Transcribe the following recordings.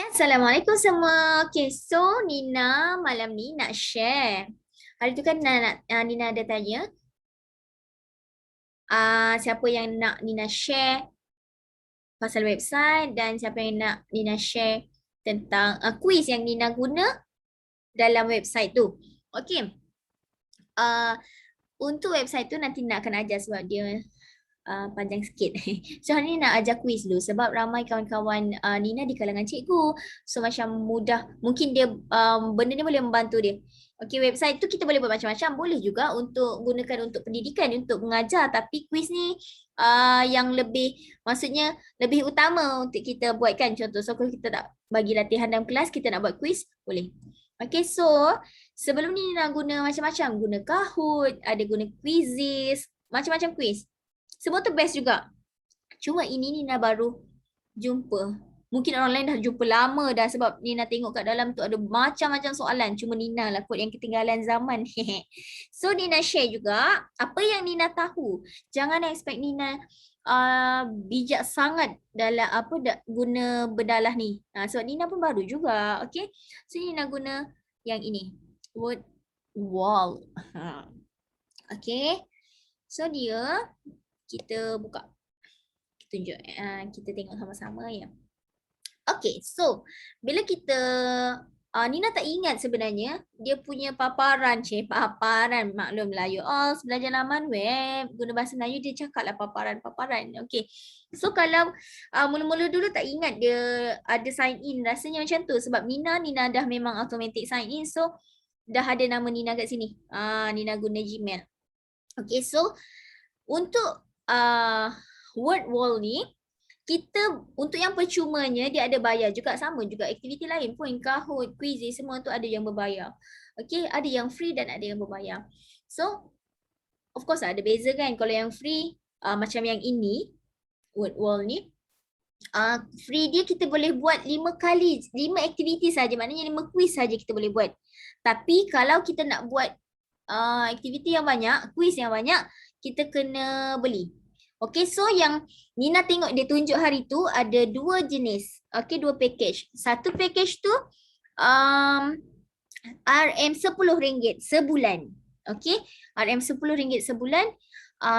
Assalamualaikum semua. Okay, so Nina malam ni nak share. Hari tu kan Nina ada tanya siapa yang nak Nina share pasal website dan siapa yang nak Nina share tentang quiz yang Nina guna dalam website tu. Okay. Untuk website tu nanti nak akan ajar sebab dia panjang sikit. So hari ni nak ajar quiz dulu sebab ramai kawan-kawan Nina di kalangan cikgu. So macam mudah, mungkin dia benda ni boleh membantu dia. Okay, website tu kita boleh buat macam-macam. Boleh juga untuk gunakan untuk pendidikan, untuk mengajar. Tapi quiz ni yang lebih, maksudnya lebih utama untuk kita buatkan. Contoh, so kalau kita tak bagi latihan dalam kelas, kita nak buat quiz, boleh. Okay, so sebelum ni Nina guna macam-macam. Guna Kahoot, ada guna Quizizz, macam-macam quiz. Semua tu best juga. Cuma ini Nina baru jumpa. Mungkin orang lain dah jumpa lama dah sebab Nina tengok kat dalam tu ada macam-macam soalan. Cuma Nina lah kot yang ketinggalan zaman. So Nina share juga apa yang Nina tahu. Jangan expect Nina bijak sangat dalam guna berdalah ni. Sebab Nina pun baru juga. Okay. So Nina guna yang ini. Word wall. Okay. So dia kita buka, kita tunjuk, kita tengok sama-sama ya. Okay, so bila kita Nina tak ingat sebenarnya dia punya paparan, maklum Melayu all belajar laman web, guna bahasa Melayu dia cakap lah paparan. Okay, so kalau mula-mula dulu tak ingat dia ada sign in, rasanya macam tu sebab Nina dah memang automatic sign in, so dah ada nama Nina kat sini. Nina guna Gmail. Okay, so untuk word wall ni, kita untuk yang percumanya dia ada bayar juga, sama juga aktiviti lain pun, Kahoot, Quizizz, semua tu ada yang berbayar. Okay, ada yang free dan ada yang berbayar. So of course ada beza kan. Kalau yang free macam yang ini, word wall ni, free dia kita boleh buat 5 aktiviti saja, maknanya 5 quiz saja kita boleh buat. Tapi kalau kita nak buat aktiviti yang banyak, quiz yang banyak, kita kena beli. Okay, so yang Nina tengok dia tunjuk hari tu ada 2 jenis. Okay, 2 package. Satu package tu RM10 sebulan. Okay, RM10 sebulan.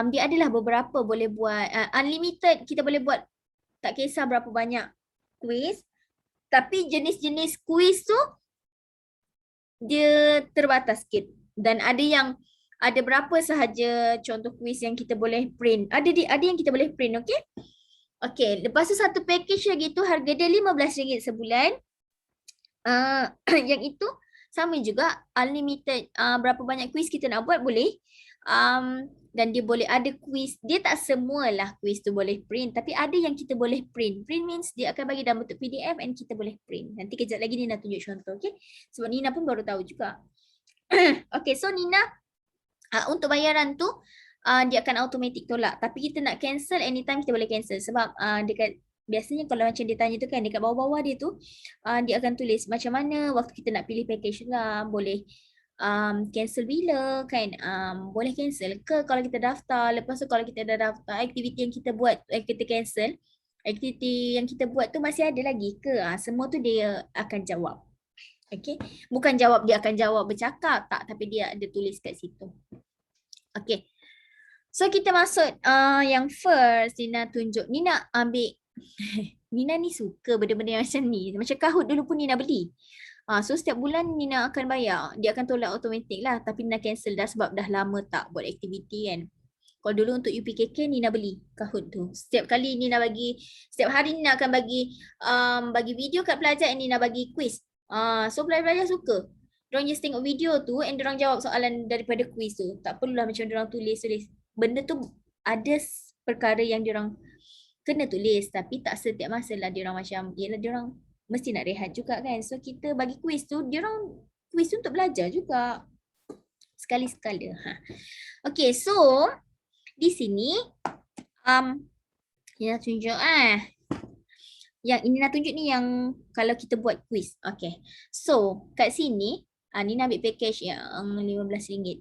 Dia adalah beberapa boleh buat unlimited, kita boleh buat tak kisah berapa banyak quiz. Tapi jenis-jenis quiz tu dia terbatas sikit. Dan ada berapa sahaja contoh quiz yang kita boleh print. Ada yang kita boleh print, okay? Okay, lepas tu satu package lagi tu harga dia RM15 sebulan. Yang itu sama juga, unlimited, berapa banyak quiz kita nak buat boleh. Dan dia boleh ada quiz, dia tak semualah quiz tu boleh print, tapi ada yang kita boleh print. Print means dia akan bagi dalam bentuk PDF and kita boleh print. Nanti kejap lagi Nina tunjuk contoh, okay? Sebab Nina pun baru tahu juga. Okay, so Nina untuk bayaran tu dia akan automatic tolak. Tapi kita nak cancel anytime kita boleh cancel. Sebab dekat biasanya kalau macam dia tanya tu kan, dekat bawah-bawah dia tu dia akan tulis macam mana waktu kita nak pilih package lah. Boleh cancel bila kan, boleh cancel ke kalau kita daftar. Lepas tu kalau kita dah daftar, aktiviti yang kita buat, kita cancel, aktiviti yang kita buat tu masih ada lagi ke, semua tu dia akan jawab. Okay, bukan jawab dia akan jawab bercakap tak, tapi dia ada tulis kat situ. Okay, so kita masuk yang first. Nina tunjuk, Nina ambil Nina ni suka benda-benda yang macam ni. Macam Kahoot dulu pun Nina beli. So setiap bulan Nina akan bayar. Dia akan tolak automatik lah. Tapi Nina cancel dah sebab dah lama tak buat aktiviti kan. Kalau dulu untuk UPKK Nina beli Kahoot tu. Setiap hari Nina akan bagi video kat pelajar and Nina bagi quiz. So pelajar-pelajar suka. Diorang just tengok video tu and diorang jawab soalan daripada quiz tu. Tak perlulah macam diorang tulis. Benda tu ada perkara yang diorang kena tulis, tapi tak setiap masa lah diorang macam, yelah diorang mesti nak rehat juga kan. So kita bagi quiz tu, diorang quiz tu untuk belajar juga. Sekali-sekala. Okay, so di sini Nina tunjuk yang ini nak tunjuk ni yang kalau kita buat quiz. Okay, so kat sini Nina ambil package yang RM15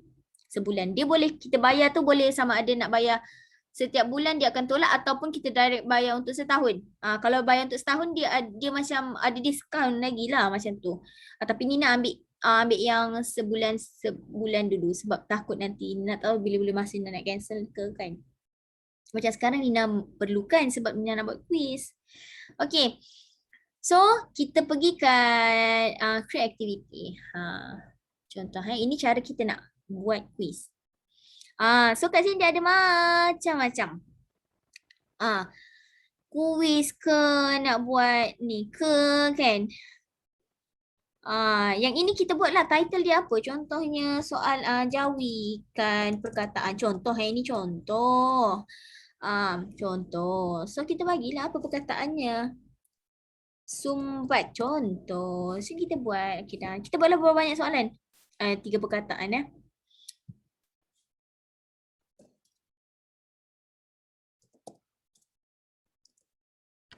sebulan. Dia boleh kita bayar tu boleh sama ada nak bayar Setiap bulan dia akan tolak ataupun kita direct bayar untuk setahun. Kalau bayar untuk setahun dia macam ada diskaun lagi lah macam tu. Tapi Nina ambil yang sebulan dulu sebab takut nanti Nina tahu bila-bila masa Nina nak cancel ke kan. Macam sekarang Nina perlukan sebab Nina nak buat quiz. Okay. So kita pergi kat create activity. Contoh ini cara kita nak buat quiz. So kat sini dia ada macam-macam. Kuis ke, nak buat ni ke kan. Yang ini kita buatlah title dia apa. Contohnya soal jawikan perkataan. Contoh yang ini contoh. Contoh. So kita bagilah apa perkataannya. Sumbat contoh. So kita buat. Kita buatlah berapa banyak soalan. 3 perkataan ya.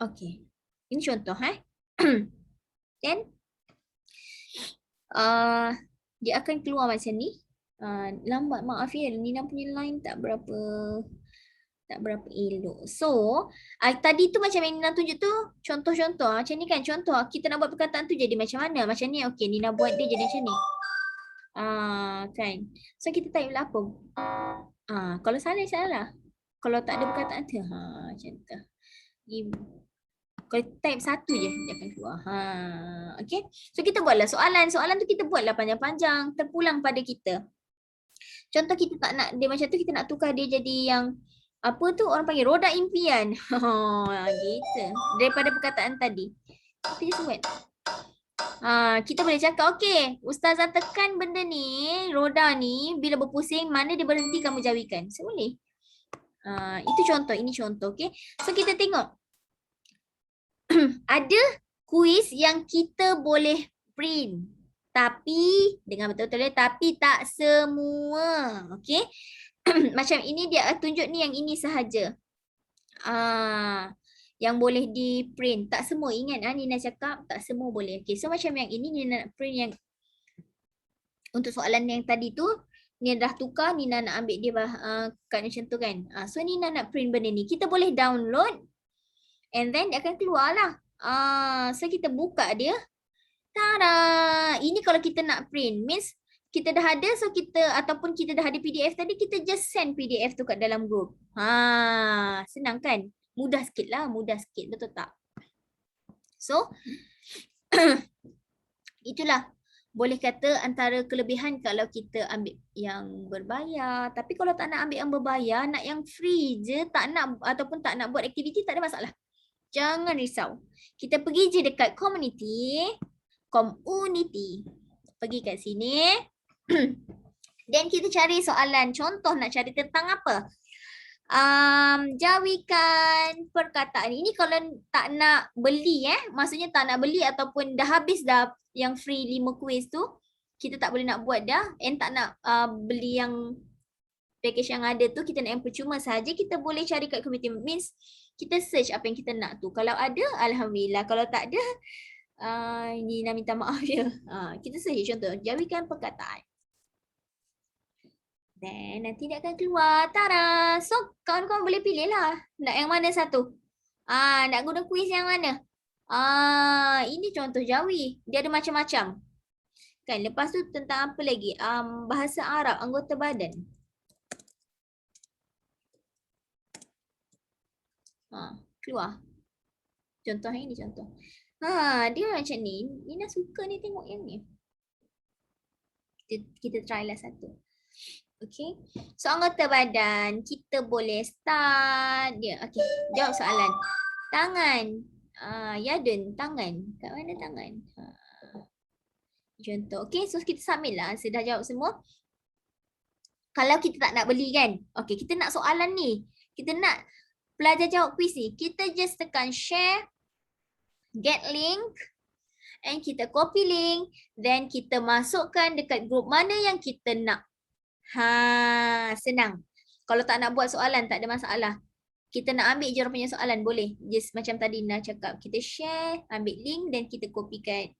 Okay. Ini contoh Then dia akan keluar macam ni. Lambat maaf ya. Nina punya line tak berapa elok. So tadi tu macam yang Nina tunjuk tu contoh-contoh. Macam ni kan contoh. Kita nak buat perkataan tu jadi macam mana. Macam ni okay. Nina buat dia jadi macam ni. Kan. So kita type lah apa. Kalau salah. Kalau tak ada perkataan tu. Macam tu. Kalau type satu je dia akan keluar. Okay. So kita buatlah soalan. Soalan tu kita buatlah panjang-panjang. Terpulang pada kita. Contoh kita tak nak dia macam tu. Kita nak tukar dia jadi yang apa tu orang panggil roda impian. Gitu. Daripada perkataan tadi. Kita just buat. Kita boleh cakap okay. Ustazah tekan benda ni. Roda ni. Bila berpusing. Mana dia berhenti kamu jawikan. So boleh. Itu contoh. Ini contoh. Okay. So kita tengok. Ada kuis yang kita boleh print. Tapi, dengan betul-betul tapi tak semua. Okay. Macam ini dia tunjuk ni yang ini sahaja. Yang boleh di print. Tak semua. Ingat Nina cakap tak semua boleh. Okay. So macam yang ini Nina nak print yang untuk soalan yang tadi tu. Nina dah tukar. Nina nak ambil dia kat macam tu kan. So Nina nak print benda ni. Kita boleh download. And then dia akan keluar lah. So kita buka dia. Tada! Ini kalau kita nak print. Means kita dah ada. So kita ataupun kita dah ada PDF tadi. Kita just send PDF tu kat dalam group. Senang kan? Mudah sikit lah. Mudah sikit. Betul tak? So itulah. Boleh kata antara kelebihan kalau kita ambil yang berbayar. Tapi kalau tak nak ambil yang berbayar. Nak yang free je. Tak nak ataupun tak nak buat aktiviti. Tak ada masalah. Jangan risau. Kita pergi je dekat community. Pergi kat sini. Dan kita cari soalan. Contoh nak cari tentang apa? Jawikan perkataan. Ini kalau tak nak beli maksudnya tak nak beli ataupun dah habis dah yang free 5 quiz tu. Kita tak boleh nak buat dah. And tak nak beli yang package yang ada tu. Kita nak yang percuma saja. Kita boleh cari kat community. Means kita search apa yang kita nak tu. Kalau ada, alhamdulillah. Kalau tak ada, ini nak minta maaf je. Kita search contoh, jawikan perkataan. Dan nanti dia akan keluar. Tara! So, kawan-kawan boleh pilih lah. Nak yang mana satu? Nak guna kuis yang mana? Ini contoh jawi. Dia ada macam-macam. Kan, lepas tu tentang apa lagi? Bahasa Arab, anggota badan. Keluar. Contoh yang ini contoh. Dia macam ni. Nina suka ni tengok yang ni. Kita try lah satu. Okay. So anggota badan. Kita boleh start dia. Okay. Jawab soalan. Tangan. Yadun. Tangan. Kat mana tangan? Contoh. Okay. So kita submit lah. Saya dah jawab semua. Kalau kita tak nak beli kan. Okay. Kita nak soalan ni. Kita nak belajar jawab kuis ni. Kita just tekan share. Get link. And kita copy link. Then kita masukkan dekat group mana yang kita nak. Senang. Kalau tak nak buat soalan, tak ada masalah. Kita nak ambil je orang punya soalan, boleh. Just macam tadi Nina cakap. Kita share, ambil link dan kita copy kat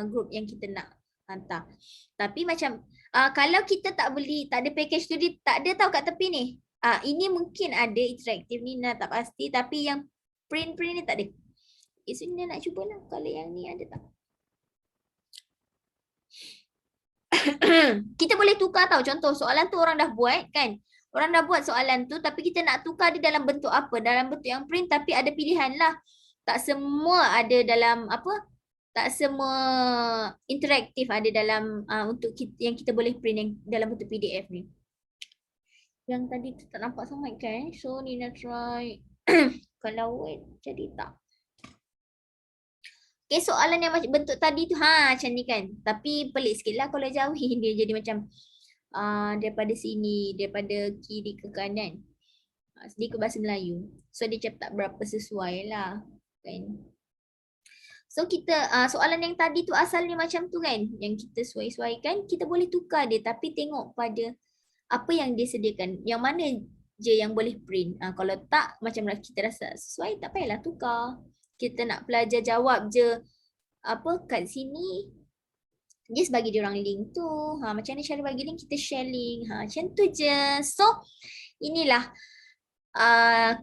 group yang kita nak hantar. Tapi macam, kalau kita tak beli, tak ada package tu, dia tak ada tau kat tepi ni. Ini mungkin ada interaktif Nina, tak pasti. Tapi yang print ni tak ada. So Nina nak cuba lah kalau yang ni ada tak. Kita boleh tukar tau. Contoh soalan tu orang dah buat kan. Orang dah buat soalan tu tapi kita nak tukar dia dalam bentuk apa? Dalam bentuk yang print tapi ada pilihan lah. Tak semua ada dalam apa? Tak semua interaktif ada dalam untuk kita, yang kita boleh print yang dalam bentuk PDF ni. Yang tadi tu tak nampak sangat kan? So Nina try. Kalau wait jadi tak. Okay, soalan yang macam bentuk tadi tu macam ni kan. Tapi pelik sikit lah kalau jauhin dia jadi macam daripada sini, daripada kiri ke kanan. Sedikit bahasa Melayu. So dia macam tak berapa sesuai lah kan. So kita soalan yang tadi tu asalnya macam tu kan. Yang kita sesuaikan, kita boleh tukar dia tapi tengok pada apa yang dia sediakan. Yang mana je yang boleh print. Kalau tak macam kita rasa sesuai, tak payahlah tukar. Kita nak pelajar jawab je apa kat sini, just bagi dia orang link tu. Macam mana cara bagi link, kita share link. Macam tu je. So inilah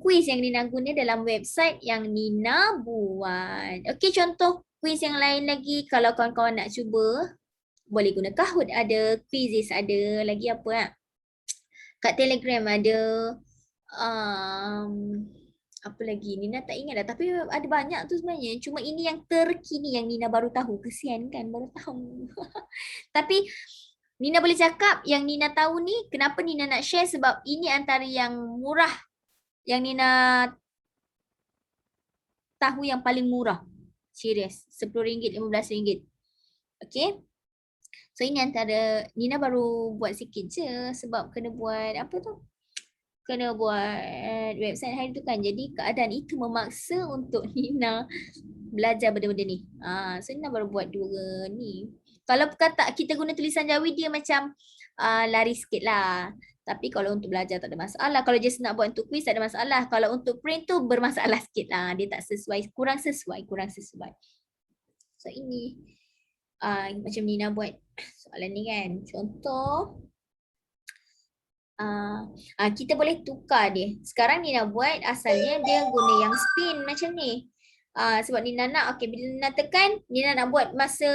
quiz yang Nina guna dalam website yang Nina buat. Okay, contoh quiz yang lain lagi. Kalau kawan-kawan nak cuba, boleh guna Kahoot, ada Quizizz, ada lagi apa kat Telegram ada apa lagi Nina tak ingat dah, tapi ada banyak tu sebenarnya. Cuma ini yang terkini yang Nina baru tahu. Kesian kan baru tahu. Tapi Nina boleh cakap yang Nina tahu ni, kenapa Nina nak share, sebab ini antara yang murah yang Nina tahu, yang paling murah. Serius, RM10, RM15. Okay. So ini antara Nina baru buat sikit je sebab kena buat apa tu? Kena buat website hari tu kan. Jadi keadaan itu memaksa untuk Nina belajar benda-benda ni. So Nina baru buat 2 ni. Kalau kata kita guna tulisan Jawi, dia macam lari sikit lah. Tapi kalau untuk belajar tak ada masalah. Kalau just nak buat untuk quiz tak ada masalah. Kalau untuk print tu bermasalah sikit lah. Dia tak sesuai, kurang sesuai. So ini macam Nina buat soalan ni kan. Contoh kita boleh tukar dia. Sekarang Nina buat asalnya dia guna yang spin macam ni. Sebab Nina nak, okay, bila Nina tekan, Nina nak buat masa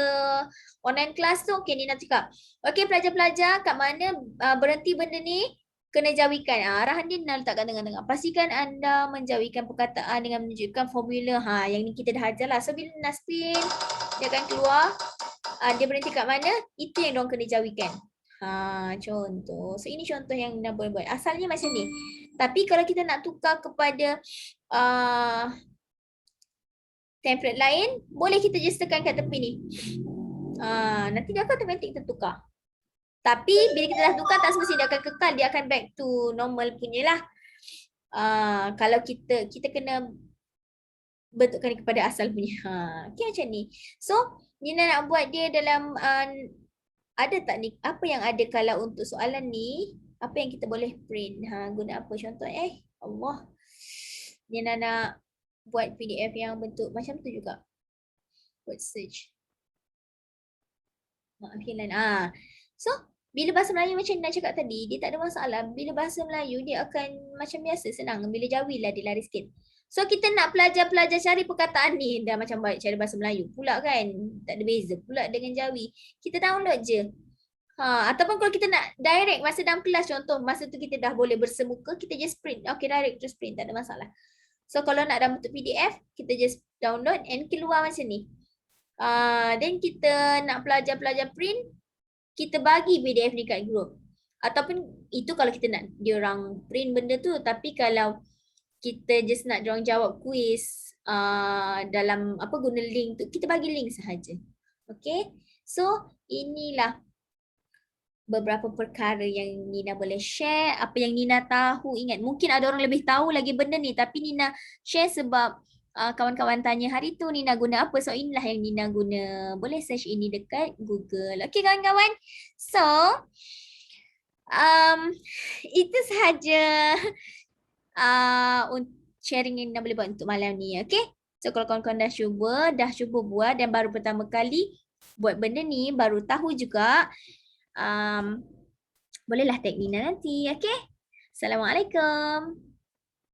online class tu, okay, Nina cakap, okay pelajar-pelajar, kat mana berhenti benda ni, kena jawikan. Arahan dia Nina letakkan tengah-tengah. Pastikan anda menjawikan perkataan dengan menunjukkan formula. Yang ni kita dah ajar lah. So bila Nina spin, dia akan keluar. Dia berhenti kat mana, itu yang diorang kena jawikan. Contoh. So ini contoh yang Nina boleh buat. Asalnya macam ni. Tapi kalau kita nak tukar kepada template lain, boleh kita just tekan kat tepi ni. Nanti dia akan automatic tertukar. Tapi bila kita dah tukar, tak semestinya dia akan kekal. Dia akan back to normal punya lah. Kalau kita kena bentukkan kepada asal punya. Okay, macam ni. So Nina nak buat dia dalam ada tak ni, apa yang ada kalau untuk soalan ni, apa yang kita boleh print? Guna apa contoh? Allah. Nina nak buat PDF yang bentuk macam tu juga. Buat search. Maafkan. So, bila bahasa Melayu macam Nina cakap tadi, dia tak ada masalah. Bila bahasa Melayu, dia akan macam biasa, senang. Bila Jawi lah, dia lari sikit. So, kita nak pelajar-pelajar cari perkataan ni, dah macam baik cara bahasa Melayu pula kan. Tak ada beza pula dengan Jawi. Kita download je. Ataupun kalau kita nak direct masa dalam kelas, contoh masa tu kita dah boleh bersemuka, kita just print. Okay, direct terus print, tak ada masalah. So kalau nak dalam bentuk PDF, kita just download and keluar macam ni. Then kita nak pelajar-pelajar print, kita bagi PDF ni kat group. Ataupun itu kalau kita nak diorang print benda tu. Tapi kalau kita just nak diorang jawab quiz dalam apa guna link tu, kita bagi link sahaja. Okay, so inilah beberapa perkara yang Nina boleh share. Apa yang Nina tahu, ingat mungkin ada orang lebih tahu lagi benda ni, tapi Nina share sebab kawan-kawan tanya hari tu Nina guna apa. So inilah yang Nina guna. Boleh search ini dekat Google. Okay kawan-kawan. So itu sahaja sharing yang Nina boleh buat untuk malam ni. Okay. So kalau kawan-kawan dah cuba buat dan baru pertama kali buat benda ni, baru tahu juga, bolehlah tag Nina nanti. Okay. Assalamualaikum.